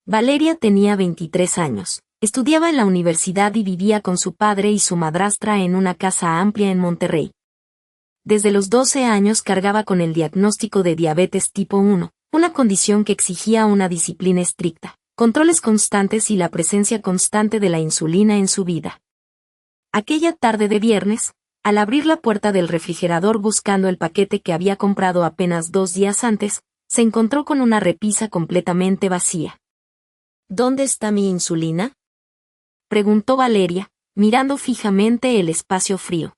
Valeria tenía 23 años, estudiaba en la universidad y vivía con su padre y su madrastra en una casa amplia en Monterrey. Desde los 12 años cargaba con el diagnóstico de diabetes tipo 1, una condición que exigía una disciplina estricta, controles constantes y la presencia constante de la insulina en su vida. Aquella tarde de viernes, al abrir la puerta del refrigerador buscando el paquete que había comprado apenas 2 días antes, se encontró con una repisa completamente vacía. ¿Dónde está mi insulina?, preguntó Valeria, mirando fijamente el espacio frío.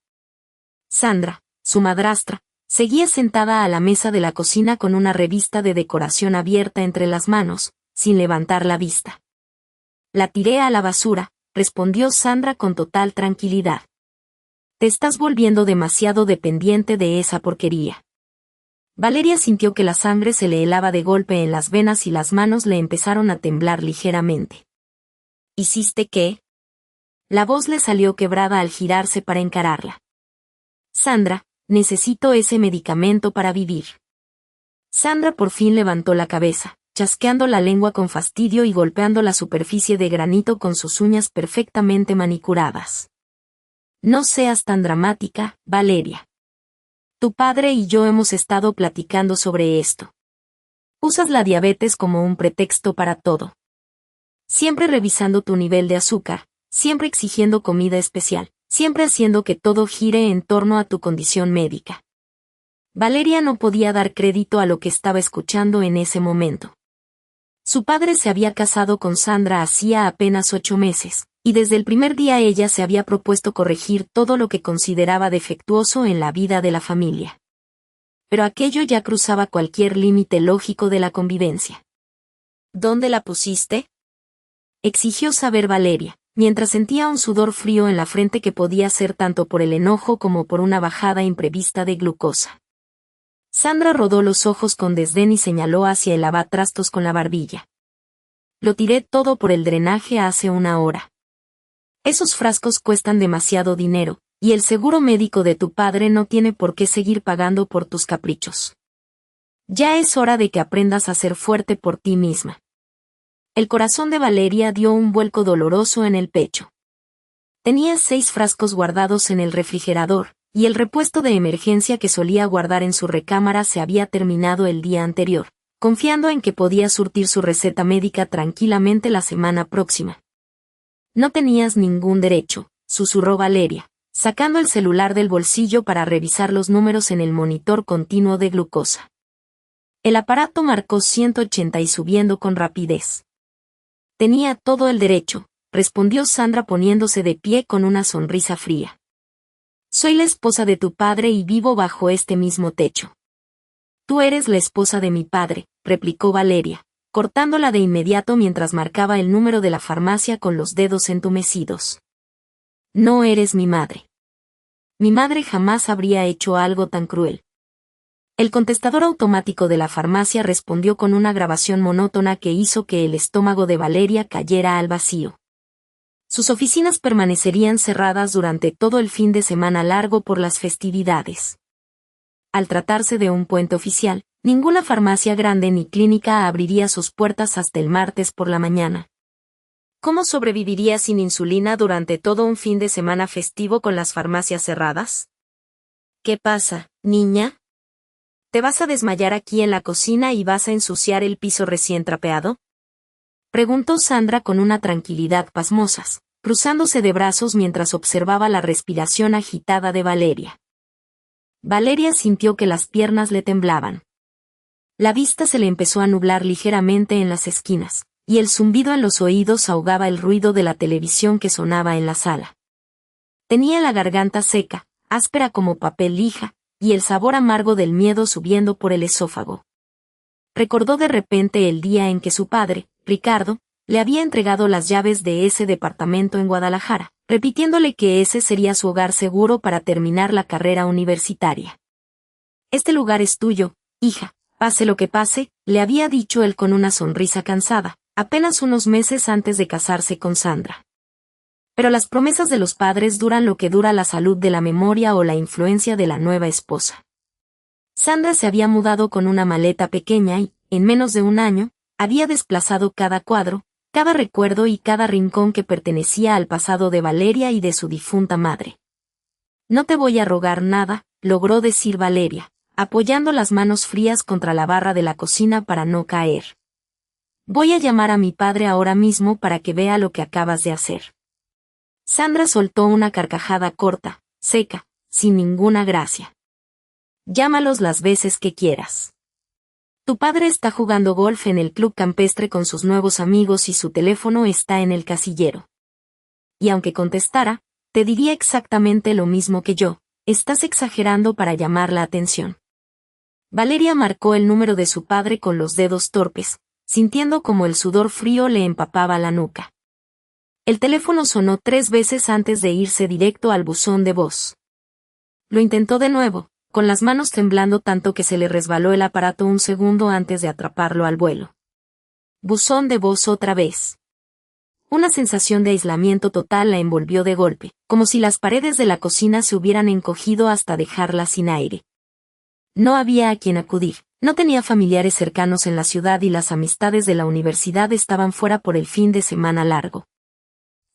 Sandra, su madrastra, seguía sentada a la mesa de la cocina con una revista de decoración abierta entre las manos, sin levantar la vista. La tiré a la basura, respondió Sandra con total tranquilidad. Te estás volviendo demasiado dependiente de esa porquería. Valeria sintió que la sangre se le helaba de golpe en las venas y las manos le empezaron a temblar ligeramente. ¿Hiciste qué? La voz le salió quebrada al girarse para encararla. Sandra, necesito ese medicamento para vivir. Sandra por fin levantó la cabeza, chasqueando la lengua con fastidio y golpeando la superficie de granito con sus uñas perfectamente manicuradas. No seas tan dramática, Valeria. Tu padre y yo hemos estado platicando sobre esto. Usas la diabetes como un pretexto para todo. Siempre revisando tu nivel de azúcar, siempre exigiendo comida especial, siempre haciendo que todo gire en torno a tu condición médica. Valeria no podía dar crédito a lo que estaba escuchando en ese momento. Su padre se había casado con Sandra hacía apenas 8 meses, y desde el primer día ella se había propuesto corregir todo lo que consideraba defectuoso en la vida de la familia. Pero aquello ya cruzaba cualquier límite lógico de la convivencia. ¿Dónde la pusiste?, exigió saber Valeria, mientras sentía un sudor frío en la frente que podía ser tanto por el enojo como por una bajada imprevista de glucosa. Sandra rodó los ojos con desdén y señaló hacia el lavatrastos con la barbilla. Lo tiré todo por el drenaje hace 1 hora. Esos frascos cuestan demasiado dinero, y el seguro médico de tu padre no tiene por qué seguir pagando por tus caprichos. Ya es hora de que aprendas a ser fuerte por ti misma. El corazón de Valeria dio un vuelco doloroso en el pecho. Tenía 6 frascos guardados en el refrigerador, y el repuesto de emergencia que solía guardar en su recámara se había terminado el día anterior, confiando en que podía surtir su receta médica tranquilamente la semana próxima. No tenías ningún derecho, susurró Valeria, sacando el celular del bolsillo para revisar los números en el monitor continuo de glucosa. El aparato marcó 180 y subiendo con rapidez. Tenía todo el derecho, respondió Sandra poniéndose de pie con una sonrisa fría. Soy la esposa de tu padre y vivo bajo este mismo techo. Tú eres la esposa de mi padre, replicó Valeria, cortándola de inmediato mientras marcaba el número de la farmacia con los dedos entumecidos. No eres mi madre. Mi madre jamás habría hecho algo tan cruel. El contestador automático de la farmacia respondió con una grabación monótona que hizo que el estómago de Valeria cayera al vacío. Sus oficinas permanecerían cerradas durante todo el fin de semana largo por las festividades. Al tratarse de un puente oficial, ninguna farmacia grande ni clínica abriría sus puertas hasta el martes por la mañana. ¿Cómo sobreviviría sin insulina durante todo un fin de semana festivo con las farmacias cerradas? ¿Qué pasa, niña? ¿Te vas a desmayar aquí en la cocina y vas a ensuciar el piso recién trapeado?, preguntó Sandra con una tranquilidad pasmosas, cruzándose de brazos mientras observaba la respiración agitada de Valeria. Valeria sintió que las piernas le temblaban. La vista se le empezó a nublar ligeramente en las esquinas, y el zumbido en los oídos ahogaba el ruido de la televisión que sonaba en la sala. Tenía la garganta seca, áspera como papel lija, y el sabor amargo del miedo subiendo por el esófago. Recordó de repente el día en que su padre, Ricardo, le había entregado las llaves de ese departamento en Guadalajara, repitiéndole que ese sería su hogar seguro para terminar la carrera universitaria. Este lugar es tuyo, hija, pase lo que pase, le había dicho él con una sonrisa cansada, apenas unos meses antes de casarse con Sandra. Pero las promesas de los padres duran lo que dura la salud de la memoria o la influencia de la nueva esposa. Sandra se había mudado con una maleta pequeña y, en menos de 1 año, había desplazado cada cuadro, cada recuerdo y cada rincón que pertenecía al pasado de Valeria y de su difunta madre. No te voy a rogar nada, logró decir Valeria, apoyando las manos frías contra la barra de la cocina para no caer. Voy a llamar a mi padre ahora mismo para que vea lo que acabas de hacer. Sandra soltó una carcajada corta, seca, sin ninguna gracia. Llámalos las veces que quieras. Tu padre está jugando golf en el club campestre con sus nuevos amigos y su teléfono está en el casillero. Y aunque contestara, te diría exactamente lo mismo que yo, estás exagerando para llamar la atención. Valeria marcó el número de su padre con los dedos torpes, sintiendo como el sudor frío le empapaba la nuca. El teléfono sonó 3 veces antes de irse directo al buzón de voz. Lo intentó de nuevo, con las manos temblando tanto que se le resbaló el aparato un segundo antes de atraparlo al vuelo. Buzón de voz otra vez. Una sensación de aislamiento total la envolvió de golpe, como si las paredes de la cocina se hubieran encogido hasta dejarla sin aire. No había a quien acudir, no tenía familiares cercanos en la ciudad y las amistades de la universidad estaban fuera por el fin de semana largo.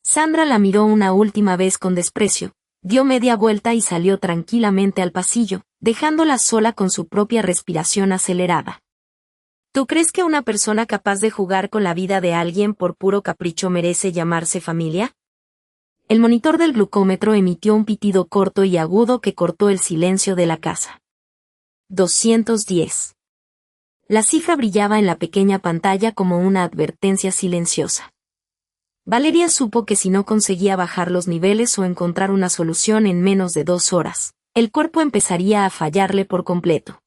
Sandra la miró una última vez con desprecio, dio media vuelta y salió tranquilamente al pasillo, dejándola sola con su propia respiración acelerada. ¿Tú crees que una persona capaz de jugar con la vida de alguien por puro capricho merece llamarse familia? El monitor del glucómetro emitió un pitido corto y agudo que cortó el silencio de la casa. 210. La cifra brillaba en la pequeña pantalla como una advertencia silenciosa. Valeria supo que si no conseguía bajar los niveles o encontrar una solución en menos de 2 horas, el cuerpo empezaría a fallarle por completo.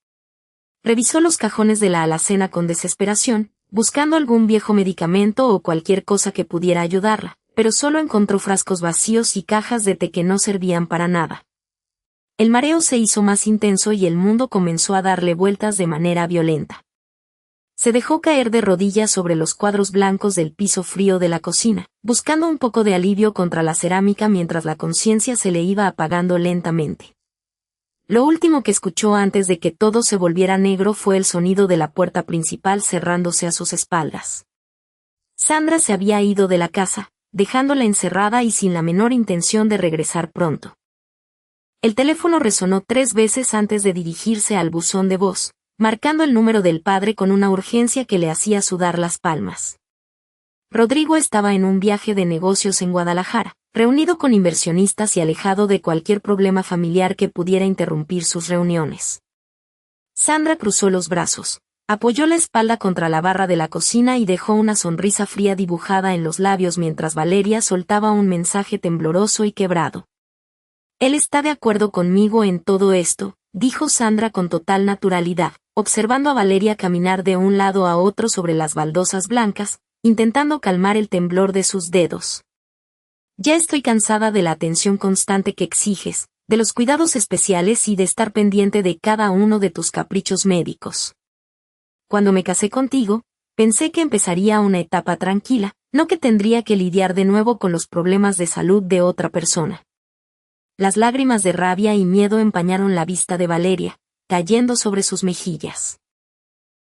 Revisó los cajones de la alacena con desesperación, buscando algún viejo medicamento o cualquier cosa que pudiera ayudarla, pero solo encontró frascos vacíos y cajas de té que no servían para nada. El mareo se hizo más intenso y el mundo comenzó a darle vueltas de manera violenta. Se dejó caer de rodillas sobre los cuadros blancos del piso frío de la cocina, buscando un poco de alivio contra la cerámica mientras la conciencia se le iba apagando lentamente. Lo último que escuchó antes de que todo se volviera negro fue el sonido de la puerta principal cerrándose a sus espaldas. Sandra se había ido de la casa, dejándola encerrada y sin la menor intención de regresar pronto. El teléfono resonó 3 veces antes de dirigirse al buzón de voz, marcando el número del padre con una urgencia que le hacía sudar las palmas. Rodrigo estaba en un viaje de negocios en Guadalajara, reunido con inversionistas y alejado de cualquier problema familiar que pudiera interrumpir sus reuniones. Sandra cruzó los brazos, apoyó la espalda contra la barra de la cocina y dejó una sonrisa fría dibujada en los labios mientras Valeria soltaba un mensaje tembloroso y quebrado. Él está de acuerdo conmigo en todo esto, dijo Sandra con total naturalidad, observando a Valeria caminar de un lado a otro sobre las baldosas blancas, intentando calmar el temblor de sus dedos. Ya estoy cansada de la atención constante que exiges, de los cuidados especiales y de estar pendiente de cada uno de tus caprichos médicos. Cuando me casé contigo, pensé que empezaría una etapa tranquila, no que tendría que lidiar de nuevo con los problemas de salud de otra persona. Las lágrimas de rabia y miedo empañaron la vista de Valeria, cayendo sobre sus mejillas.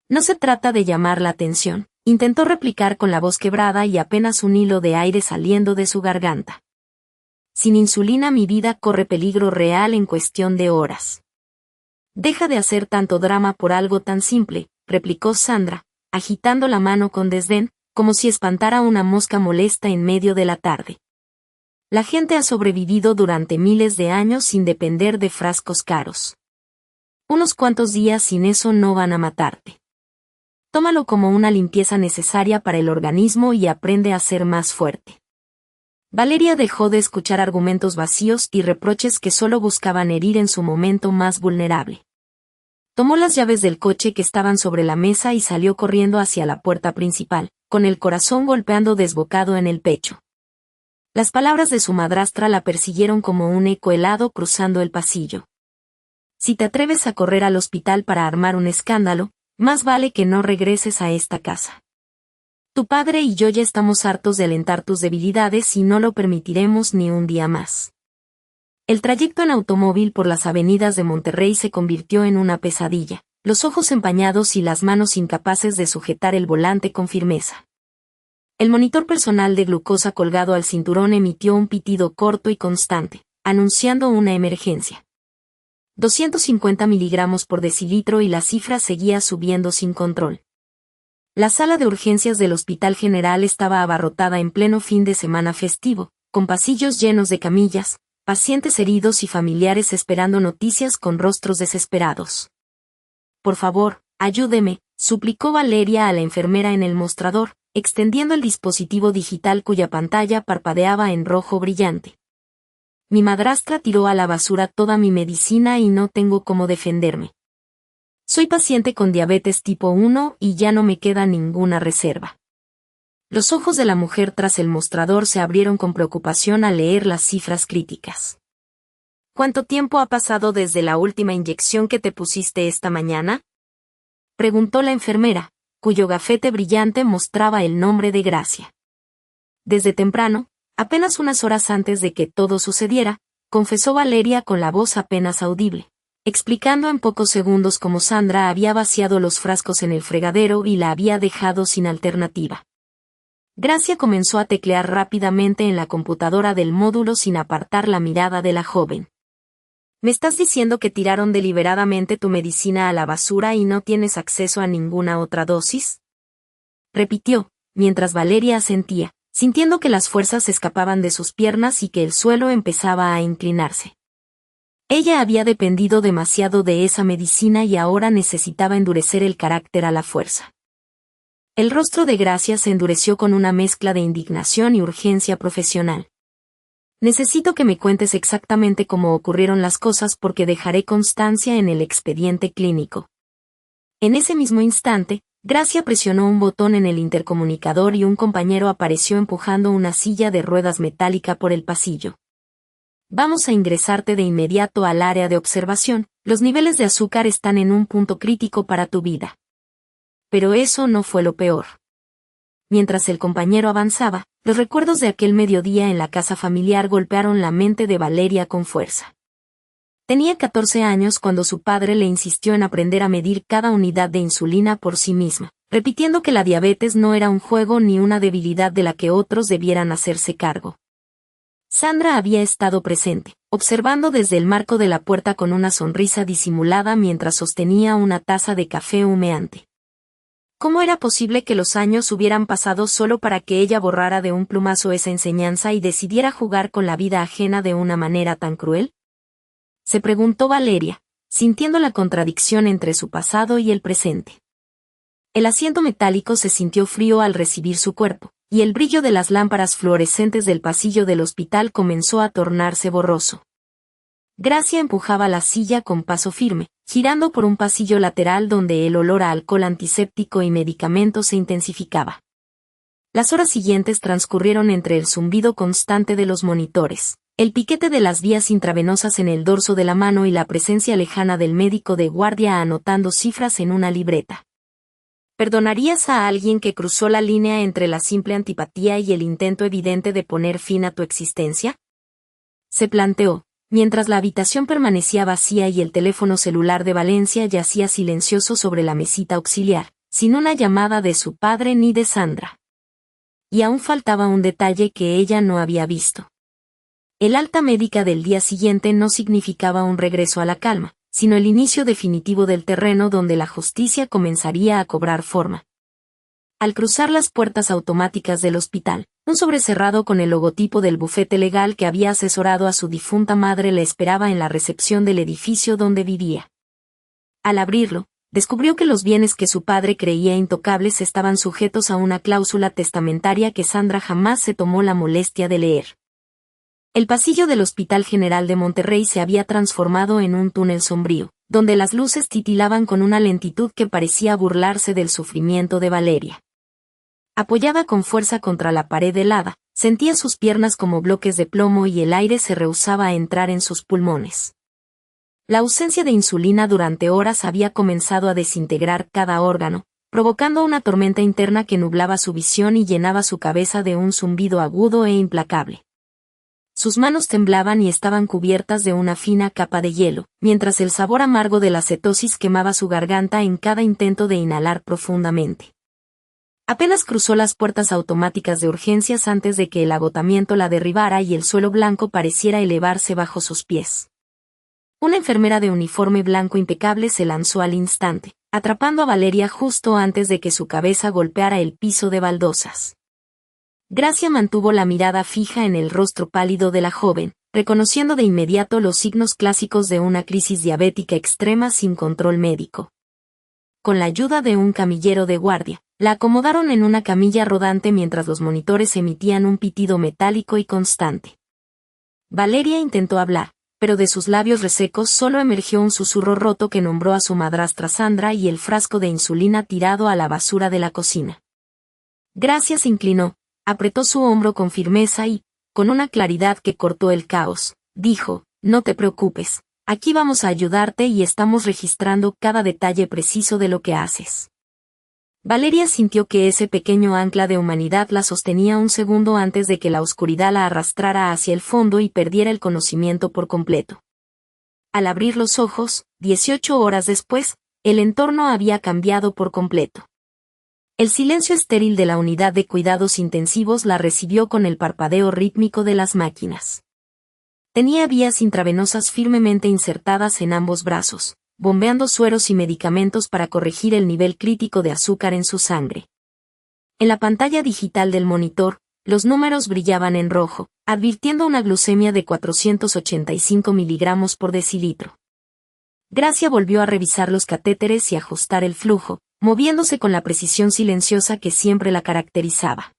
No se trata de llamar la atención, intentó replicar con la voz quebrada y apenas un hilo de aire saliendo de su garganta. Sin insulina mi vida corre peligro real en cuestión de horas. Deja de hacer tanto drama por algo tan simple, replicó Sandra, agitando la mano con desdén, como si espantara una mosca molesta en medio de la tarde. La gente ha sobrevivido durante miles de años sin depender de frascos caros. Unos cuantos días sin eso no van a matarte. Tómalo como una limpieza necesaria para el organismo y aprende a ser más fuerte. Valeria dejó de escuchar argumentos vacíos y reproches que solo buscaban herir en su momento más vulnerable. Tomó las llaves del coche que estaban sobre la mesa y salió corriendo hacia la puerta principal, con el corazón golpeando desbocado en el pecho. Las palabras de su madrastra la persiguieron como un eco helado cruzando el pasillo. Si te atreves a correr al hospital para armar un escándalo, más vale que no regreses a esta casa. Tu padre y yo ya estamos hartos de alentar tus debilidades y no lo permitiremos ni un día más. El trayecto en automóvil por las avenidas de Monterrey se convirtió en una pesadilla, los ojos empañados y las manos incapaces de sujetar el volante con firmeza. El monitor personal de glucosa colgado al cinturón emitió un pitido corto y constante, anunciando una emergencia. 250 miligramos por decilitro y la cifra seguía subiendo sin control. La sala de urgencias del Hospital General estaba abarrotada en pleno fin de semana festivo, con pasillos llenos de camillas, pacientes heridos y familiares esperando noticias con rostros desesperados. «Por favor, ayúdeme», suplicó Valeria a la enfermera en el mostrador, extendiendo el dispositivo digital cuya pantalla parpadeaba en rojo brillante. «Mi madrastra tiró a la basura toda mi medicina y no tengo cómo defenderme. Soy paciente con diabetes tipo 1 y ya no me queda ninguna reserva». Los ojos de la mujer tras el mostrador se abrieron con preocupación al leer las cifras críticas. «¿Cuánto tiempo ha pasado desde la última inyección que te pusiste esta mañana?», preguntó la enfermera, cuyo gafete brillante mostraba el nombre de Gracia. «Desde temprano, apenas unas horas antes de que todo sucediera», confesó Valeria con la voz apenas audible, explicando en pocos segundos cómo Sandra había vaciado los frascos en el fregadero y la había dejado sin alternativa. Gracia comenzó a teclear rápidamente en la computadora del módulo sin apartar la mirada de la joven. «¿Me estás diciendo que tiraron deliberadamente tu medicina a la basura y no tienes acceso a ninguna otra dosis?», repitió, mientras Valeria asentía, sintiendo que las fuerzas escapaban de sus piernas y que el suelo empezaba a inclinarse. Ella había dependido demasiado de esa medicina y ahora necesitaba endurecer el carácter a la fuerza. El rostro de Gracia se endureció con una mezcla de indignación y urgencia profesional. «Necesito que me cuentes exactamente cómo ocurrieron las cosas porque dejaré constancia en el expediente clínico». En ese mismo instante, Gracia presionó un botón en el intercomunicador y un compañero apareció empujando una silla de ruedas metálica por el pasillo. «Vamos a ingresarte de inmediato al área de observación, los niveles de azúcar están en un punto crítico para tu vida». Pero eso no fue lo peor. Mientras el compañero avanzaba, los recuerdos de aquel mediodía en la casa familiar golpearon la mente de Valeria con fuerza. Tenía 14 años cuando su padre le insistió en aprender a medir cada unidad de insulina por sí misma, repitiendo que la diabetes no era un juego ni una debilidad de la que otros debieran hacerse cargo. Sandra había estado presente, observando desde el marco de la puerta con una sonrisa disimulada mientras sostenía una taza de café humeante. ¿Cómo era posible que los años hubieran pasado solo para que ella borrara de un plumazo esa enseñanza y decidiera jugar con la vida ajena de una manera tan cruel?, se preguntó Valeria, sintiendo la contradicción entre su pasado y el presente. El asiento metálico se sintió frío al recibir su cuerpo, y el brillo de las lámparas fluorescentes del pasillo del hospital comenzó a tornarse borroso. Gracia empujaba la silla con paso firme, girando por un pasillo lateral donde el olor a alcohol antiséptico y medicamentos se intensificaba. Las horas siguientes transcurrieron entre el zumbido constante de los monitores, el piquete de las vías intravenosas en el dorso de la mano y la presencia lejana del médico de guardia anotando cifras en una libreta. ¿Perdonarías a alguien que cruzó la línea entre la simple antipatía y el intento evidente de poner fin a tu existencia?, se planteó, mientras la habitación permanecía vacía y el teléfono celular de Valencia yacía silencioso sobre la mesita auxiliar, sin una llamada de su padre ni de Sandra. Y aún faltaba un detalle que ella no había visto. El alta médica del día siguiente no significaba un regreso a la calma, sino el inicio definitivo del terreno donde la justicia comenzaría a cobrar forma. Al cruzar las puertas automáticas del hospital, un sobre cerrado con el logotipo del bufete legal que había asesorado a su difunta madre le esperaba en la recepción del edificio donde vivía. Al abrirlo, descubrió que los bienes que su padre creía intocables estaban sujetos a una cláusula testamentaria que Sandra jamás se tomó la molestia de leer. El pasillo del Hospital General de Monterrey se había transformado en un túnel sombrío, donde las luces titilaban con una lentitud que parecía burlarse del sufrimiento de Valeria. Apoyada con fuerza contra la pared helada, sentía sus piernas como bloques de plomo y el aire se rehusaba a entrar en sus pulmones. La ausencia de insulina durante horas había comenzado a desintegrar cada órgano, provocando una tormenta interna que nublaba su visión y llenaba su cabeza de un zumbido agudo e implacable. Sus manos temblaban y estaban cubiertas de una fina capa de hielo, mientras el sabor amargo de la cetosis quemaba su garganta en cada intento de inhalar profundamente. Apenas cruzó las puertas automáticas de urgencias antes de que el agotamiento la derribara y el suelo blanco pareciera elevarse bajo sus pies. Una enfermera de uniforme blanco impecable se lanzó al instante, atrapando a Valeria justo antes de que su cabeza golpeara el piso de baldosas. Gracia mantuvo la mirada fija en el rostro pálido de la joven, reconociendo de inmediato los signos clásicos de una crisis diabética extrema sin control médico. Con la ayuda de un camillero de guardia, la acomodaron en una camilla rodante mientras los monitores emitían un pitido metálico y constante. Valeria intentó hablar, pero de sus labios resecos solo emergió un susurro roto que nombró a su madrastra Sandra y el frasco de insulina tirado a la basura de la cocina. Gracia se inclinó, apretó su hombro con firmeza y, con una claridad que cortó el caos, dijo: «No te preocupes, aquí vamos a ayudarte y estamos registrando cada detalle preciso de lo que haces». Valeria sintió que ese pequeño ancla de humanidad la sostenía un segundo antes de que la oscuridad la arrastrara hacia el fondo y perdiera el conocimiento por completo. Al abrir los ojos, 18 horas después, el entorno había cambiado por completo. El silencio estéril de la unidad de cuidados intensivos la recibió con el parpadeo rítmico de las máquinas. Tenía vías intravenosas firmemente insertadas en ambos brazos, bombeando sueros y medicamentos para corregir el nivel crítico de azúcar en su sangre. En la pantalla digital del monitor, los números brillaban en rojo, advirtiendo una glucemia de 485 miligramos por decilitro. Gracia volvió a revisar los catéteres y ajustar el flujo, moviéndose con la precisión silenciosa que siempre la caracterizaba.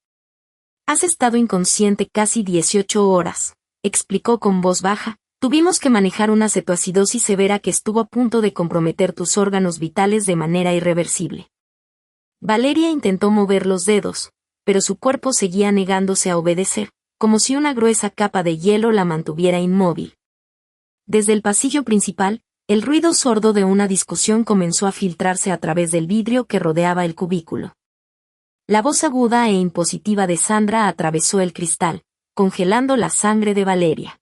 «Has estado inconsciente casi 18 horas», explicó con voz baja. «Tuvimos que manejar una cetoacidosis severa que estuvo a punto de comprometer tus órganos vitales de manera irreversible». Valeria intentó mover los dedos, pero su cuerpo seguía negándose a obedecer, como si una gruesa capa de hielo la mantuviera inmóvil. Desde el pasillo principal, el ruido sordo de una discusión comenzó a filtrarse a través del vidrio que rodeaba el cubículo. La voz aguda e impositiva de Sandra atravesó el cristal, congelando la sangre de Valeria.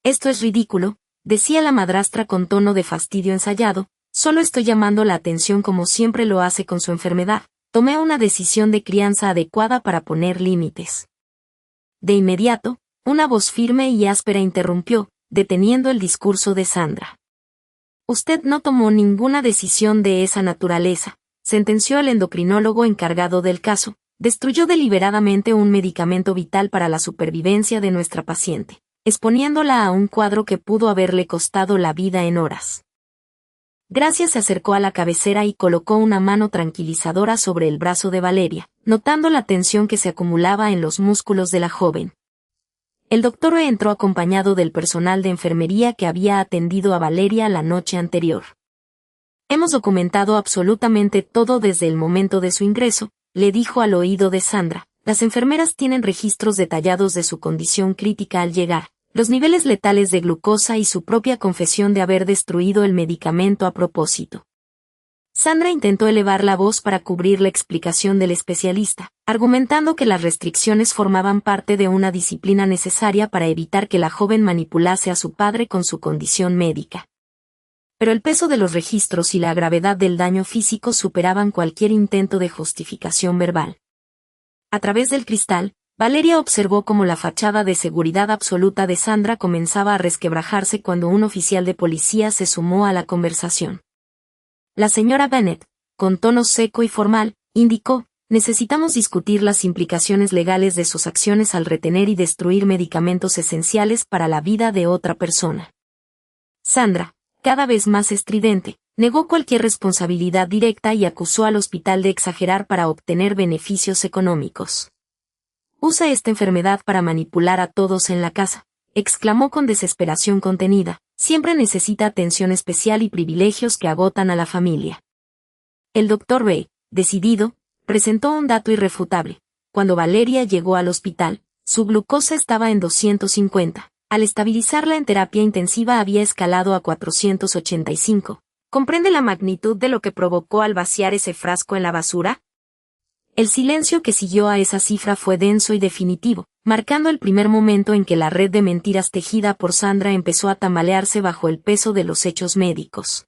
«Esto es ridículo», decía la madrastra con tono de fastidio ensayado, «solo estoy llamando la atención como siempre lo hace con su enfermedad. Tomé una decisión de crianza adecuada para poner límites». De inmediato, una voz firme y áspera interrumpió, deteniendo el discurso de Sandra. «Usted no tomó ninguna decisión de esa naturaleza», sentenció el endocrinólogo encargado del caso. «Destruyó deliberadamente un medicamento vital para la supervivencia de nuestra paciente, exponiéndola a un cuadro que pudo haberle costado la vida en horas». Gracia se acercó a la cabecera y colocó una mano tranquilizadora sobre el brazo de Valeria, notando la tensión que se acumulaba en los músculos de la joven. El doctor entró acompañado del personal de enfermería que había atendido a Valeria la noche anterior. «Hemos documentado absolutamente todo desde el momento de su ingreso», le dijo al oído de Sandra. «Las enfermeras tienen registros detallados de su condición crítica al llegar, los niveles letales de glucosa y su propia confesión de haber destruido el medicamento a propósito». Sandra intentó elevar la voz para cubrir la explicación del especialista, argumentando que las restricciones formaban parte de una disciplina necesaria para evitar que la joven manipulase a su padre con su condición médica. Pero el peso de los registros y la gravedad del daño físico superaban cualquier intento de justificación verbal. A través del cristal, Valeria observó cómo la fachada de seguridad absoluta de Sandra comenzaba a resquebrajarse cuando un oficial de policía se sumó a la conversación. La señora Bennett, con tono seco y formal, indicó: «Necesitamos discutir las implicaciones legales de sus acciones al retener y destruir medicamentos esenciales para la vida de otra persona». Sandra, cada vez más estridente, negó cualquier responsabilidad directa y acusó al hospital de exagerar para obtener beneficios económicos. «Usa esta enfermedad para manipular a todos en la casa», exclamó con desesperación contenida. «Siempre necesita atención especial y privilegios que agotan a la familia». El doctor B, decidido, presentó un dato irrefutable. Cuando Valeria llegó al hospital, su glucosa estaba en 250. Al estabilizarla en terapia intensiva había escalado a 485. ¿Comprende la magnitud de lo que provocó al vaciar ese frasco en la basura? El silencio que siguió a esa cifra fue denso y definitivo, marcando el primer momento en que la red de mentiras tejida por Sandra empezó a tambalearse bajo el peso de los hechos médicos.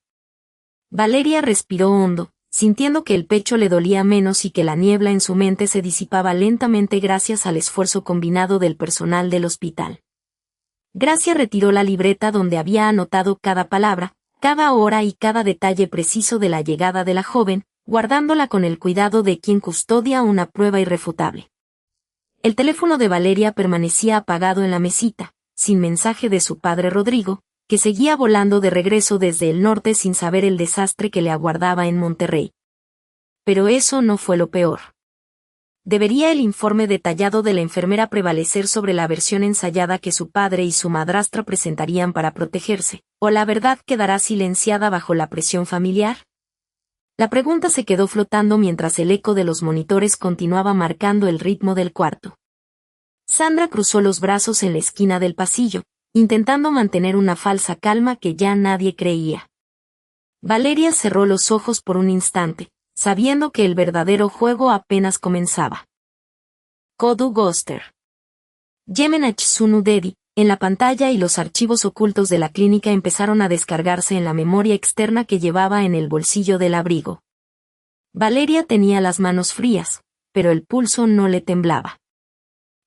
Valeria respiró hondo, sintiendo que el pecho le dolía menos y que la niebla en su mente se disipaba lentamente gracias al esfuerzo combinado del personal del hospital. Gracia retiró la libreta donde había anotado cada palabra, cada hora y cada detalle preciso de la llegada de la joven, guardándola con el cuidado de quien custodia una prueba irrefutable. El teléfono de Valeria permanecía apagado en la mesita, sin mensaje de su padre Rodrigo, que seguía volando de regreso desde el norte sin saber el desastre que le aguardaba en Monterrey. Pero eso no fue lo peor. ¿Debería el informe detallado de la enfermera prevalecer sobre la versión ensayada que su padre y su madrastra presentarían para protegerse, o la verdad quedará silenciada bajo la presión familiar? La pregunta se quedó flotando mientras el eco de los monitores continuaba marcando el ritmo del cuarto. Sandra cruzó los brazos en la esquina del pasillo, intentando mantener una falsa calma que ya nadie creía. Valeria cerró los ojos por un instante, sabiendo que el verdadero juego apenas comenzaba. Kodu Goster. Yemenach Sunu Dedi, en la pantalla y los archivos ocultos de la clínica empezaron a descargarse en la memoria externa que llevaba en el bolsillo del abrigo. Valeria tenía las manos frías, pero el pulso no le temblaba.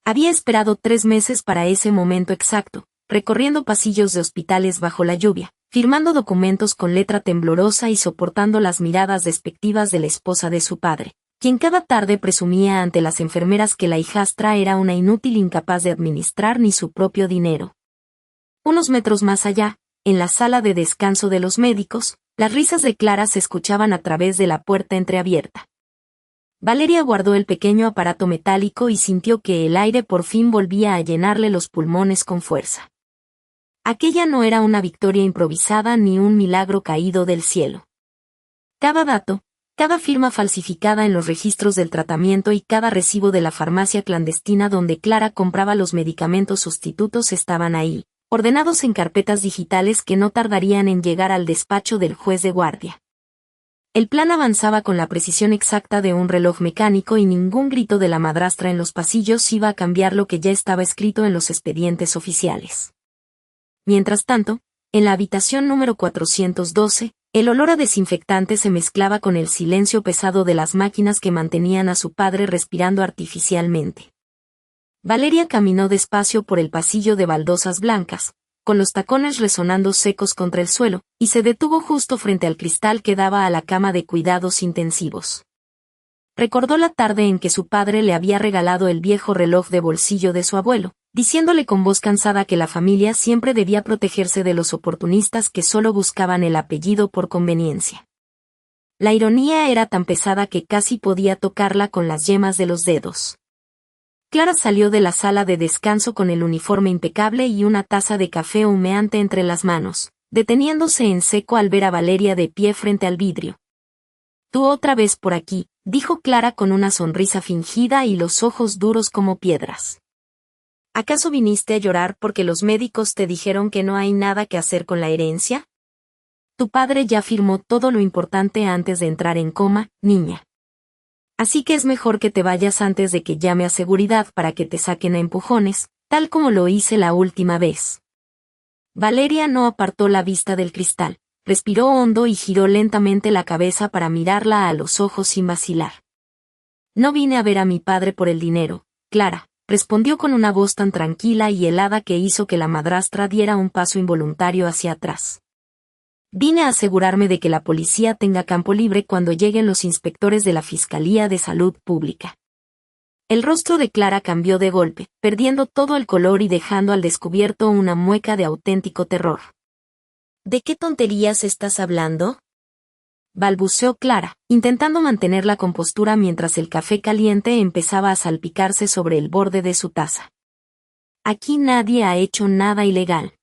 Había esperado 3 meses para ese momento exacto, recorriendo pasillos de hospitales bajo la lluvia, firmando documentos con letra temblorosa y soportando las miradas despectivas de la esposa de su padre, quien cada tarde presumía ante las enfermeras que la hijastra era una inútil incapaz de administrar ni su propio dinero. Unos metros más allá, en la sala de descanso de los médicos, las risas de Clara se escuchaban a través de la puerta entreabierta. Valeria guardó el pequeño aparato metálico y sintió que el aire por fin volvía a llenarle los pulmones con fuerza. Aquella no era una victoria improvisada ni un milagro caído del cielo. Cada dato, cada firma falsificada en los registros del tratamiento y cada recibo de la farmacia clandestina donde Clara compraba los medicamentos sustitutos estaban ahí, ordenados en carpetas digitales que no tardarían en llegar al despacho del juez de guardia. El plan avanzaba con la precisión exacta de un reloj mecánico y ningún grito de la madrastra en los pasillos iba a cambiar lo que ya estaba escrito en los expedientes oficiales. Mientras tanto, en la habitación número 412, el olor a desinfectante se mezclaba con el silencio pesado de las máquinas que mantenían a su padre respirando artificialmente. Valeria caminó despacio por el pasillo de baldosas blancas, con los tacones resonando secos contra el suelo, y se detuvo justo frente al cristal que daba a la cama de cuidados intensivos. Recordó la tarde en que su padre le había regalado el viejo reloj de bolsillo de su abuelo, diciéndole con voz cansada que la familia siempre debía protegerse de los oportunistas que solo buscaban el apellido por conveniencia. La ironía era tan pesada que casi podía tocarla con las yemas de los dedos. Clara salió de la sala de descanso con el uniforme impecable y una taza de café humeante entre las manos, deteniéndose en seco al ver a Valeria de pie frente al vidrio. «Tú otra vez por aquí», dijo Clara con una sonrisa fingida y los ojos duros como piedras. ¿Acaso viniste a llorar porque los médicos te dijeron que no hay nada que hacer con la herencia? Tu padre ya firmó todo lo importante antes de entrar en coma, niña. Así que es mejor que te vayas antes de que llame a seguridad para que te saquen a empujones, tal como lo hice la última vez. Valeria no apartó la vista del cristal, respiró hondo y giró lentamente la cabeza para mirarla a los ojos sin vacilar. No vine a ver a mi padre por el dinero, Clara, respondió con una voz tan tranquila y helada que hizo que la madrastra diera un paso involuntario hacia atrás. Vine a asegurarme de que la policía tenga campo libre cuando lleguen los inspectores de la Fiscalía de Salud Pública. El rostro de Clara cambió de golpe, perdiendo todo el color y dejando al descubierto una mueca de auténtico terror. ¿De qué tonterías estás hablando?, balbuceó Clara, intentando mantener la compostura mientras el café caliente empezaba a salpicarse sobre el borde de su taza. Aquí nadie ha hecho nada ilegal.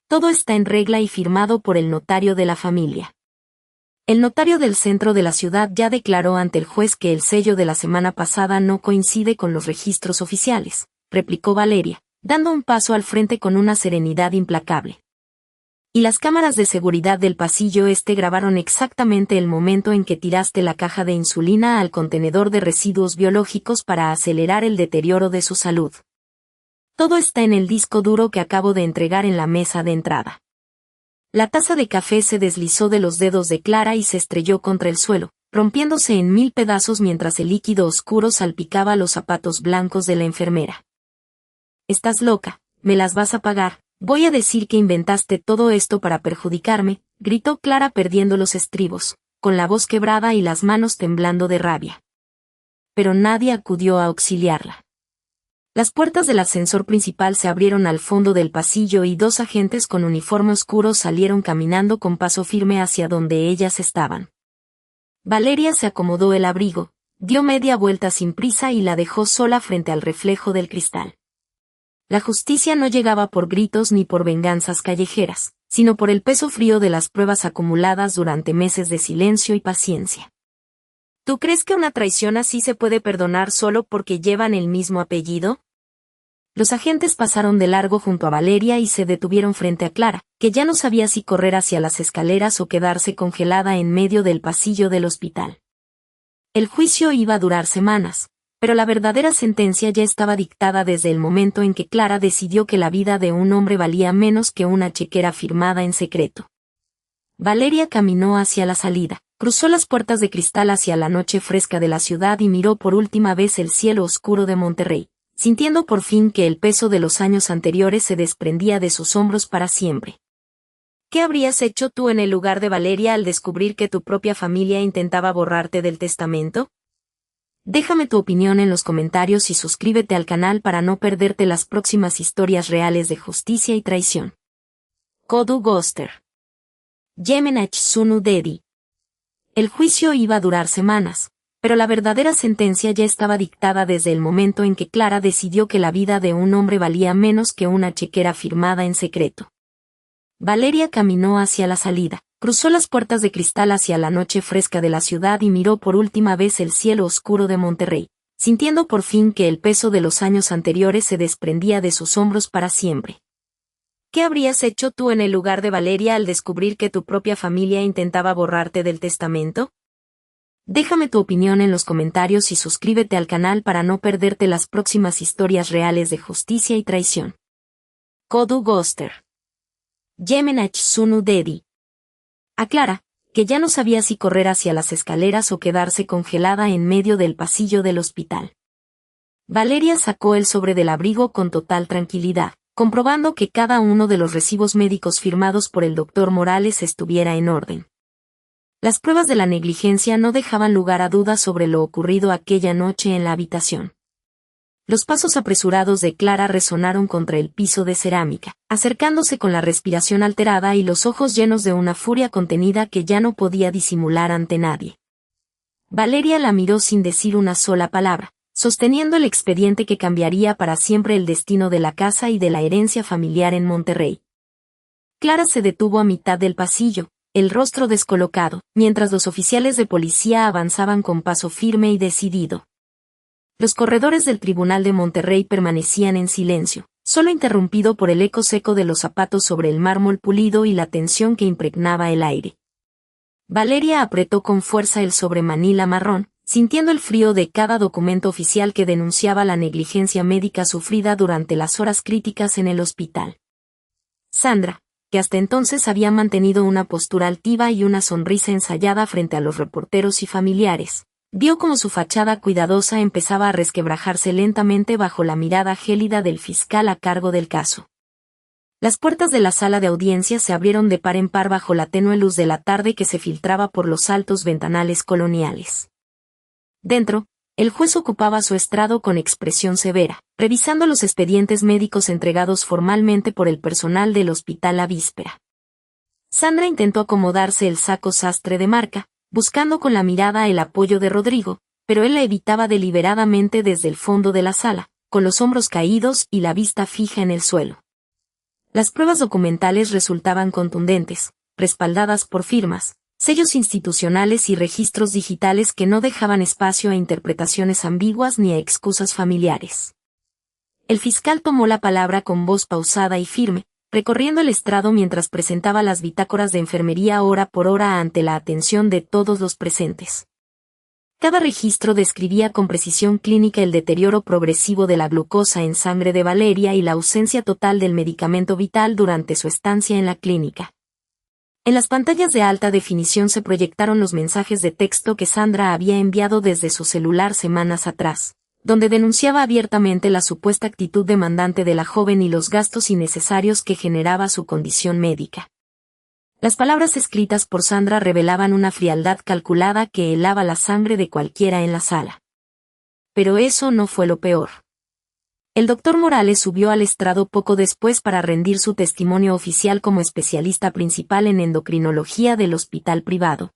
Todo está en regla y firmado por el notario de la familia. El notario del centro de la ciudad ya declaró ante el juez que el sello de la semana pasada no coincide con los registros oficiales, replicó Valeria, dando un paso al frente con una serenidad implacable. Y las cámaras de seguridad del pasillo este grabaron exactamente el momento en que tiraste la caja de insulina al contenedor de residuos biológicos para acelerar el deterioro de su salud. Todo está en el disco duro que acabo de entregar en la mesa de entrada. La taza de café se deslizó de los dedos de Clara y se estrelló contra el suelo, rompiéndose en 1000 pedazos mientras el líquido oscuro salpicaba los zapatos blancos de la enfermera. «Estás loca, me las vas a pagar, voy a decir que inventaste todo esto para perjudicarme», gritó Clara perdiendo los estribos, con la voz quebrada y las manos temblando de rabia. Pero nadie acudió a auxiliarla. Las puertas del ascensor principal se abrieron al fondo del pasillo y 2 agentes con uniforme oscuro salieron caminando con paso firme hacia donde ellas estaban. Valeria se acomodó el abrigo, dio media vuelta sin prisa y la dejó sola frente al reflejo del cristal. La justicia no llegaba por gritos ni por venganzas callejeras, sino por el peso frío de las pruebas acumuladas durante meses de silencio y paciencia. ¿Tú crees que una traición así se puede perdonar solo porque llevan el mismo apellido? Los agentes pasaron de largo junto a Valeria y se detuvieron frente a Clara, que ya no sabía si correr hacia las escaleras o quedarse congelada en medio del pasillo del hospital. El juicio iba a durar semanas, pero la verdadera sentencia ya estaba dictada desde el momento en que Clara decidió que la vida de un hombre valía menos que una chequera firmada en secreto. Valeria caminó hacia la salida, cruzó las puertas de cristal hacia la noche fresca de la ciudad y miró por última vez el cielo oscuro de Monterrey, sintiendo por fin que el peso de los años anteriores se desprendía de sus hombros para siempre. ¿Qué habrías hecho tú en el lugar de Valeria al descubrir que tu propia familia intentaba borrarte del testamento? Déjame tu opinión en los comentarios y suscríbete al canal para no perderte las próximas historias reales de justicia y traición. Kodu Goster. Yemenach Sunu Dedi. El juicio iba a durar semanas, pero la verdadera sentencia ya estaba dictada desde el momento en que Clara decidió que la vida de un hombre valía menos que una chequera firmada en secreto. Valeria caminó hacia la salida, cruzó las puertas de cristal hacia la noche fresca de la ciudad y miró por última vez el cielo oscuro de Monterrey, sintiendo por fin que el peso de los años anteriores se desprendía de sus hombros para siempre. ¿Qué habrías hecho tú en el lugar de Valeria al descubrir que tu propia familia intentaba borrarte del testamento? Déjame tu opinión en los comentarios y suscríbete al canal para no perderte las próximas historias reales de justicia y traición. Kodu Goster. Yemenach Sunu Dedi. A Clara, que ya no sabía si correr hacia las escaleras o quedarse congelada en medio del pasillo del hospital. Valeria sacó el sobre del abrigo con total tranquilidad, comprobando que cada uno de los recibos médicos firmados por el doctor Morales estuviera en orden. Las pruebas de la negligencia no dejaban lugar a dudas sobre lo ocurrido aquella noche en la habitación. Los pasos apresurados de Clara resonaron contra el piso de cerámica, acercándose con la respiración alterada y los ojos llenos de una furia contenida que ya no podía disimular ante nadie. Valeria la miró sin decir una sola palabra, sosteniendo el expediente que cambiaría para siempre el destino de la casa y de la herencia familiar en Monterrey. Clara se detuvo a mitad del pasillo, el rostro descolocado, mientras los oficiales de policía avanzaban con paso firme y decidido. Los corredores del Tribunal de Monterrey permanecían en silencio, solo interrumpido por el eco seco de los zapatos sobre el mármol pulido y la tensión que impregnaba el aire. Valeria apretó con fuerza el sobre manila marrón, sintiendo el frío de cada documento oficial que denunciaba la negligencia médica sufrida durante las horas críticas en el hospital. Sandra, que hasta entonces había mantenido una postura altiva y una sonrisa ensayada frente a los reporteros y familiares, vio como su fachada cuidadosa empezaba a resquebrajarse lentamente bajo la mirada gélida del fiscal a cargo del caso. Las puertas de la sala de audiencias se abrieron de par en par bajo la tenue luz de la tarde que se filtraba por los altos ventanales coloniales. Dentro, el juez ocupaba su estrado con expresión severa, revisando los expedientes médicos entregados formalmente por el personal del hospital la víspera. Sandra intentó acomodarse el saco sastre de marca, buscando con la mirada el apoyo de Rodrigo, pero él la evitaba deliberadamente desde el fondo de la sala, con los hombros caídos y la vista fija en el suelo. Las pruebas documentales resultaban contundentes, respaldadas por firmas, sellos institucionales y registros digitales que no dejaban espacio a interpretaciones ambiguas ni a excusas familiares. El fiscal tomó la palabra con voz pausada y firme, recorriendo el estrado mientras presentaba las bitácoras de enfermería hora por hora ante la atención de todos los presentes. Cada registro describía con precisión clínica el deterioro progresivo de la glucosa en sangre de Valeria y la ausencia total del medicamento vital durante su estancia en la clínica. En las pantallas de alta definición se proyectaron los mensajes de texto que Sandra había enviado desde su celular semanas atrás, donde denunciaba abiertamente la supuesta actitud demandante de la joven y los gastos innecesarios que generaba su condición médica. Las palabras escritas por Sandra revelaban una frialdad calculada que helaba la sangre de cualquiera en la sala. Pero eso no fue lo peor. El doctor Morales subió al estrado poco después para rendir su testimonio oficial como especialista principal en endocrinología del hospital privado.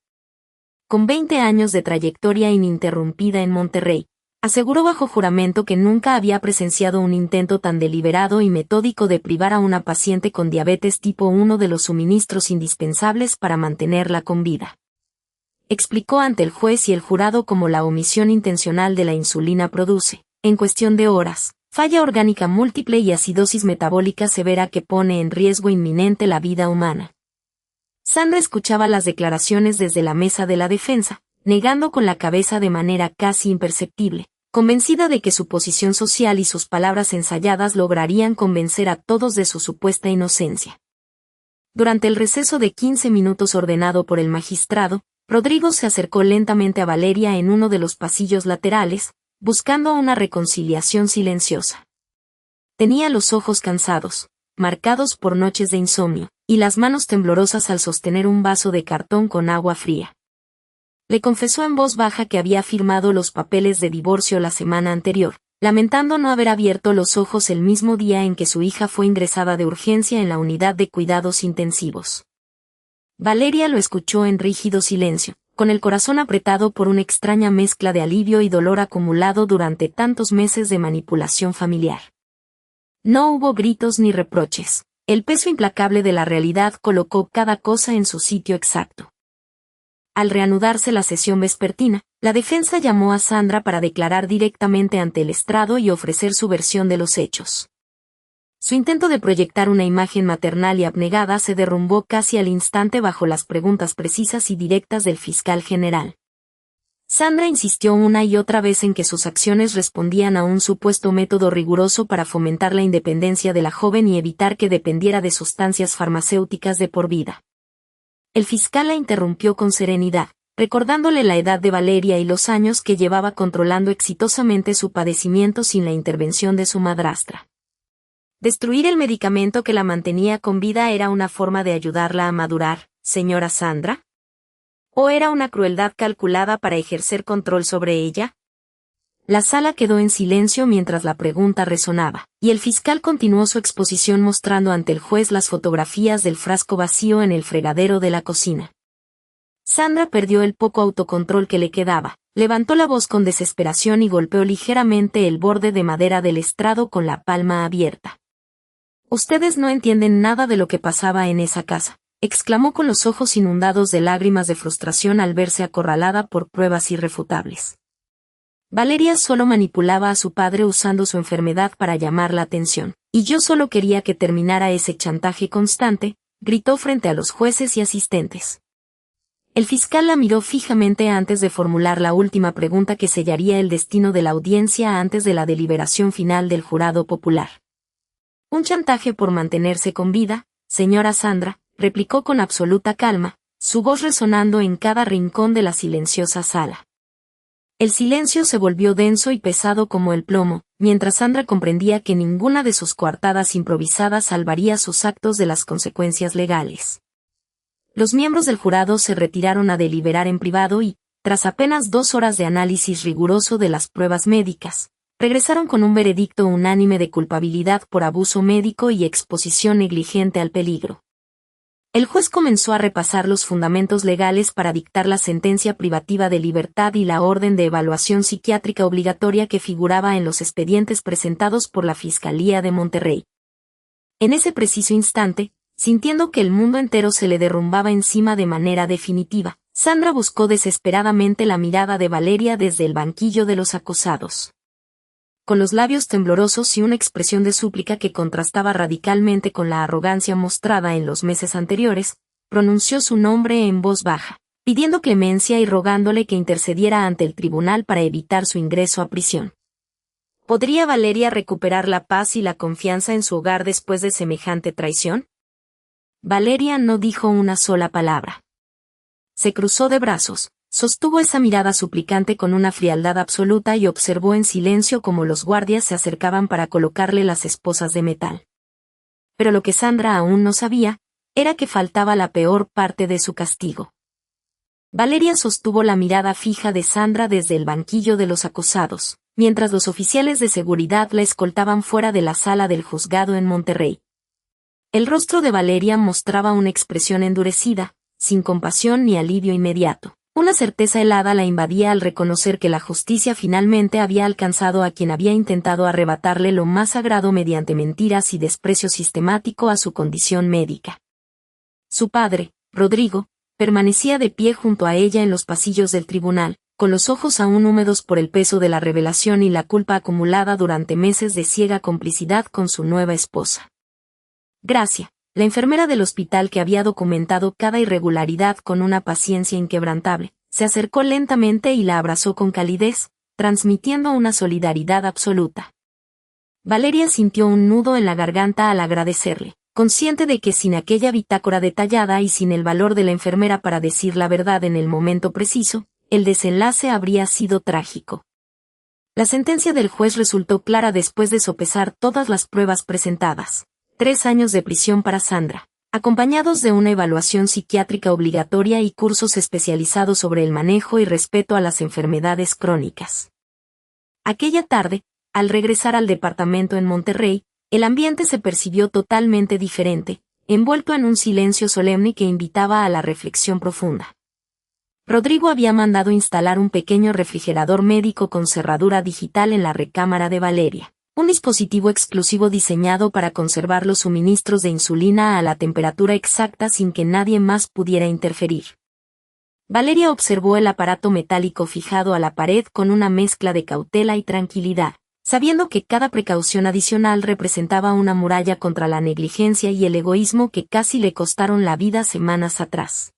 Con 20 años de trayectoria ininterrumpida en Monterrey, aseguró bajo juramento que nunca había presenciado un intento tan deliberado y metódico de privar a una paciente con diabetes tipo 1 de los suministros indispensables para mantenerla con vida. Explicó ante el juez y el jurado cómo la omisión intencional de la insulina produce, en cuestión de horas, falla orgánica múltiple y acidosis metabólica severa que pone en riesgo inminente la vida humana. Sandra escuchaba las declaraciones desde la mesa de la defensa, negando con la cabeza de manera casi imperceptible, convencida de que su posición social y sus palabras ensayadas lograrían convencer a todos de su supuesta inocencia. Durante el receso de 15 minutos ordenado por el magistrado, Rodrigo se acercó lentamente a Valeria en uno de los pasillos laterales, buscando una reconciliación silenciosa. Tenía los ojos cansados, marcados por noches de insomnio, y las manos temblorosas al sostener un vaso de cartón con agua fría. Le confesó en voz baja que había firmado los papeles de divorcio la semana anterior, lamentando no haber abierto los ojos el mismo día en que su hija fue ingresada de urgencia en la unidad de cuidados intensivos. Valeria lo escuchó en rígido silencio, con el corazón apretado por una extraña mezcla de alivio y dolor acumulado durante tantos meses de manipulación familiar. No hubo gritos ni reproches. El peso implacable de la realidad colocó cada cosa en su sitio exacto. Al reanudarse la sesión vespertina, la defensa llamó a Sandra para declarar directamente ante el estrado y ofrecer su versión de los hechos. Su intento de proyectar una imagen maternal y abnegada se derrumbó casi al instante bajo las preguntas precisas y directas del fiscal general. Sandra insistió una y otra vez en que sus acciones respondían a un supuesto método riguroso para fomentar la independencia de la joven y evitar que dependiera de sustancias farmacéuticas de por vida. El fiscal la interrumpió con serenidad, recordándole la edad de Valeria y los años que llevaba controlando exitosamente su padecimiento sin la intervención de su madrastra. ¿Destruir el medicamento que la mantenía con vida era una forma de ayudarla a madurar, señora Sandra? ¿O era una crueldad calculada para ejercer control sobre ella? La sala quedó en silencio mientras la pregunta resonaba, y el fiscal continuó su exposición mostrando ante el juez las fotografías del frasco vacío en el fregadero de la cocina. Sandra perdió el poco autocontrol que le quedaba, levantó la voz con desesperación y golpeó ligeramente el borde de madera del estrado con la palma abierta. «Ustedes no entienden nada de lo que pasaba en esa casa», exclamó con los ojos inundados de lágrimas de frustración al verse acorralada por pruebas irrefutables. Valeria solo manipulaba a su padre usando su enfermedad para llamar la atención, y yo solo quería que terminara ese chantaje constante, gritó frente a los jueces y asistentes. El fiscal la miró fijamente antes de formular la última pregunta que sellaría el destino de la audiencia antes de la deliberación final del jurado popular. «Un chantaje por mantenerse con vida, señora Sandra», replicó con absoluta calma, su voz resonando en cada rincón de la silenciosa sala. El silencio se volvió denso y pesado como el plomo, mientras Sandra comprendía que ninguna de sus coartadas improvisadas salvaría sus actos de las consecuencias legales. Los miembros del jurado se retiraron a deliberar en privado y, tras apenas 2 horas de análisis riguroso de las pruebas médicas, regresaron con un veredicto unánime de culpabilidad por abuso médico y exposición negligente al peligro. El juez comenzó a repasar los fundamentos legales para dictar la sentencia privativa de libertad y la orden de evaluación psiquiátrica obligatoria que figuraba en los expedientes presentados por la Fiscalía de Monterrey. En ese preciso instante, sintiendo que el mundo entero se le derrumbaba encima de manera definitiva, Sandra buscó desesperadamente la mirada de Valeria desde el banquillo de los acusados. Con los labios temblorosos y una expresión de súplica que contrastaba radicalmente con la arrogancia mostrada en los meses anteriores, pronunció su nombre en voz baja. pidiendo clemencia y rogándole que intercediera ante el tribunal para evitar su ingreso a prisión. ¿Podría Valeria recuperar la paz y la confianza en su hogar después de semejante traición? Valeria no dijo una sola palabra. Se cruzó de brazos, sostuvo esa mirada suplicante con una frialdad absoluta y observó en silencio cómo los guardias se acercaban para colocarle las esposas de metal. Pero lo que Sandra aún no sabía, era que faltaba la peor parte de su castigo. Valeria sostuvo la mirada fija de Sandra desde el banquillo de los acusados, mientras los oficiales de seguridad la escoltaban fuera de la sala del juzgado en Monterrey. El rostro de Valeria mostraba una expresión endurecida, sin compasión ni alivio inmediato. Una certeza helada la invadía al reconocer que la justicia finalmente había alcanzado a quien había intentado arrebatarle lo más sagrado mediante mentiras y desprecio sistemático a su condición médica. Su padre, Rodrigo, permanecía de pie junto a ella en los pasillos del tribunal, con los ojos aún húmedos por el peso de la revelación y la culpa acumulada durante meses de ciega complicidad con su nueva esposa. Gracia, la enfermera del hospital que había documentado cada irregularidad con una paciencia inquebrantable, se acercó lentamente y la abrazó con calidez, transmitiendo una solidaridad absoluta. Valeria sintió un nudo en la garganta al agradecerle, consciente de que sin aquella bitácora detallada y sin el valor de la enfermera para decir la verdad en el momento preciso, el desenlace habría sido trágico. La sentencia del juez resultó clara después de sopesar todas las pruebas presentadas. 3 años de prisión para Sandra, acompañados de una evaluación psiquiátrica obligatoria y cursos especializados sobre el manejo y respeto a las enfermedades crónicas. Aquella tarde, al regresar al departamento en Monterrey, el ambiente se percibió totalmente diferente, envuelto en un silencio solemne que invitaba a la reflexión profunda. Rodrigo había mandado instalar un pequeño refrigerador médico con cerradura digital en la recámara de Valeria. Un dispositivo exclusivo diseñado para conservar los suministros de insulina a la temperatura exacta sin que nadie más pudiera interferir. Valeria observó el aparato metálico fijado a la pared con una mezcla de cautela y tranquilidad, sabiendo que cada precaución adicional representaba una muralla contra la negligencia y el egoísmo que casi le costaron la vida semanas atrás.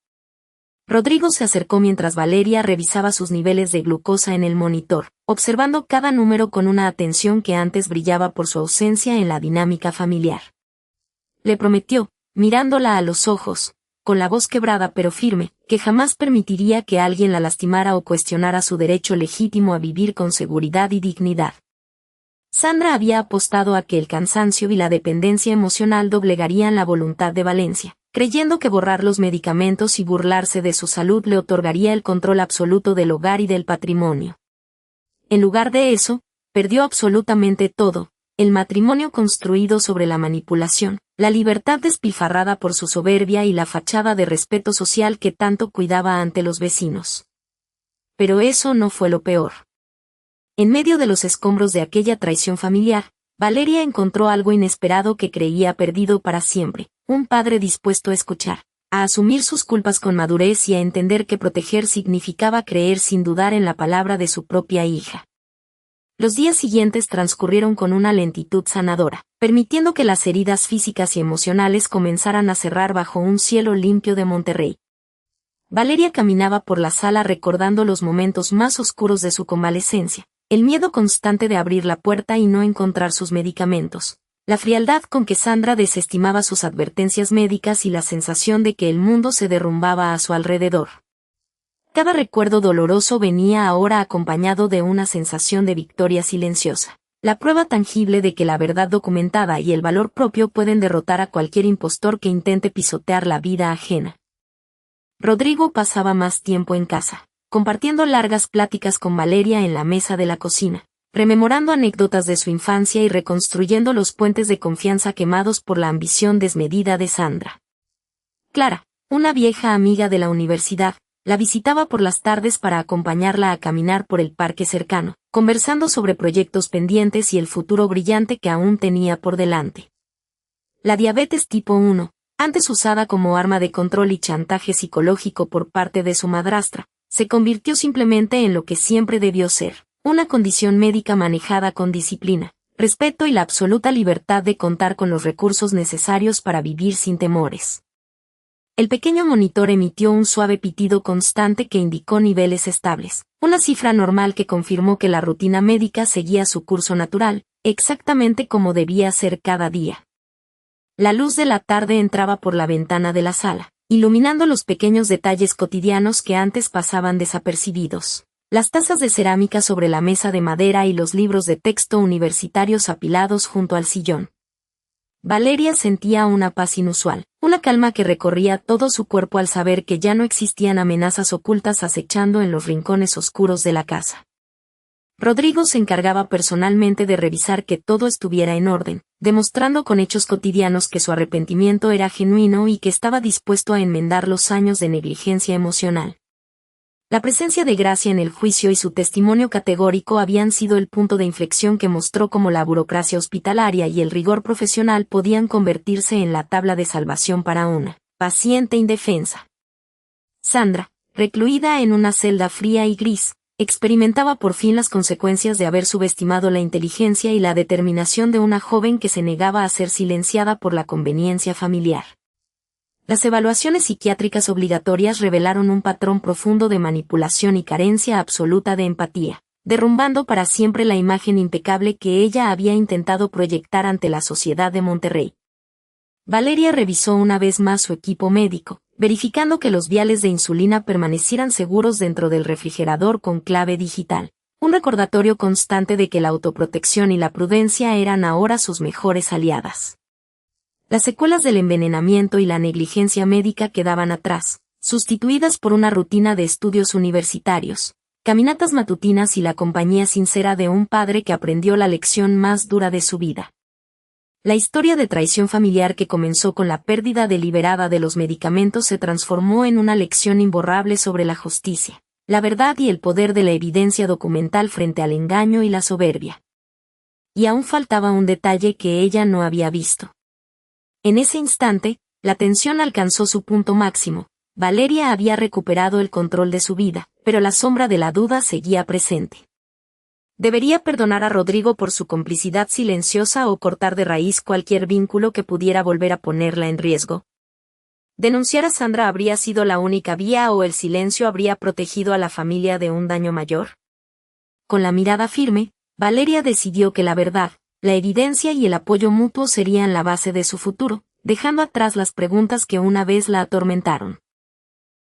Rodrigo se acercó mientras Valeria revisaba sus niveles de glucosa en el monitor, observando cada número con una atención que antes brillaba por su ausencia en la dinámica familiar. Le prometió, mirándola a los ojos, con la voz quebrada pero firme, que jamás permitiría que alguien la lastimara o cuestionara su derecho legítimo a vivir con seguridad y dignidad. Sandra había apostado a que el cansancio y la dependencia emocional doblegarían la voluntad de Valencia, creyendo que borrar los medicamentos y burlarse de su salud le otorgaría el control absoluto del hogar y del patrimonio. En lugar de eso, perdió absolutamente todo: el matrimonio construido sobre la manipulación, la libertad despilfarrada por su soberbia y la fachada de respeto social que tanto cuidaba ante los vecinos. Pero eso no fue lo peor. En medio de los escombros de aquella traición familiar, Valeria encontró algo inesperado que creía perdido para siempre: un padre dispuesto a escuchar, a asumir sus culpas con madurez y a entender que proteger significaba creer sin dudar en la palabra de su propia hija. Los días siguientes transcurrieron con una lentitud sanadora, permitiendo que las heridas físicas y emocionales comenzaran a cerrar bajo un cielo limpio de Monterrey. Valeria caminaba por la sala recordando los momentos más oscuros de su convalecencia, el miedo constante de abrir la puerta y no encontrar sus medicamentos, la frialdad con que Sandra desestimaba sus advertencias médicas y la sensación de que el mundo se derrumbaba a su alrededor. Cada recuerdo doloroso venía ahora acompañado de una sensación de victoria silenciosa, la prueba tangible de que la verdad documentada y el valor propio pueden derrotar a cualquier impostor que intente pisotear la vida ajena. Rodrigo pasaba más tiempo en casa, compartiendo largas pláticas con Valeria en la mesa de la cocina, rememorando anécdotas de su infancia y reconstruyendo los puentes de confianza quemados por la ambición desmedida de Sandra. Clara, una vieja amiga de la universidad, la visitaba por las tardes para acompañarla a caminar por el parque cercano, conversando sobre proyectos pendientes y el futuro brillante que aún tenía por delante. La diabetes tipo 1, antes usada como arma de control y chantaje psicológico por parte de su madrastra, se convirtió simplemente en lo que siempre debió ser: una condición médica manejada con disciplina, respeto y la absoluta libertad de contar con los recursos necesarios para vivir sin temores. El pequeño monitor emitió un suave pitido constante que indicó niveles estables, una cifra normal que confirmó que la rutina médica seguía su curso natural, exactamente como debía ser cada día. La luz de la tarde entraba por la ventana de la sala, iluminando los pequeños detalles cotidianos que antes pasaban desapercibidos. Las tazas de cerámica sobre la mesa de madera y los libros de texto universitarios apilados junto al sillón. Valeria sentía una paz inusual, una calma que recorría todo su cuerpo al saber que ya no existían amenazas ocultas acechando en los rincones oscuros de la casa. Rodrigo se encargaba personalmente de revisar que todo estuviera en orden, demostrando con hechos cotidianos que su arrepentimiento era genuino y que estaba dispuesto a enmendar los años de negligencia emocional. La presencia de Gracia en el juicio y su testimonio categórico habían sido el punto de inflexión que mostró cómo la burocracia hospitalaria y el rigor profesional podían convertirse en la tabla de salvación para una paciente indefensa. Sandra, recluida en una celda fría y gris, experimentaba por fin las consecuencias de haber subestimado la inteligencia y la determinación de una joven que se negaba a ser silenciada por la conveniencia familiar. Las evaluaciones psiquiátricas obligatorias revelaron un patrón profundo de manipulación y carencia absoluta de empatía, derrumbando para siempre la imagen impecable que ella había intentado proyectar ante la sociedad de Monterrey. Valeria revisó una vez más su equipo médico, verificando que los viales de insulina permanecieran seguros dentro del refrigerador con clave digital, un recordatorio constante de que la autoprotección y la prudencia eran ahora sus mejores aliadas. Las secuelas del envenenamiento y la negligencia médica quedaban atrás, sustituidas por una rutina de estudios universitarios, caminatas matutinas y la compañía sincera de un padre que aprendió la lección más dura de su vida. La historia de traición familiar que comenzó con la pérdida deliberada de los medicamentos se transformó en una lección imborrable sobre la justicia, la verdad y el poder de la evidencia documental frente al engaño y la soberbia. Y aún faltaba un detalle que ella no había visto. En ese instante, la tensión alcanzó su punto máximo. Valeria había recuperado el control de su vida, pero la sombra de la duda seguía presente. ¿Debería perdonar a Rodrigo por su complicidad silenciosa o cortar de raíz cualquier vínculo que pudiera volver a ponerla en riesgo? ¿Denunciar a Sandra habría sido la única vía o el silencio habría protegido a la familia de un daño mayor? Con la mirada firme, Valeria decidió que la verdad, la evidencia y el apoyo mutuo serían la base de su futuro, dejando atrás las preguntas que una vez la atormentaron.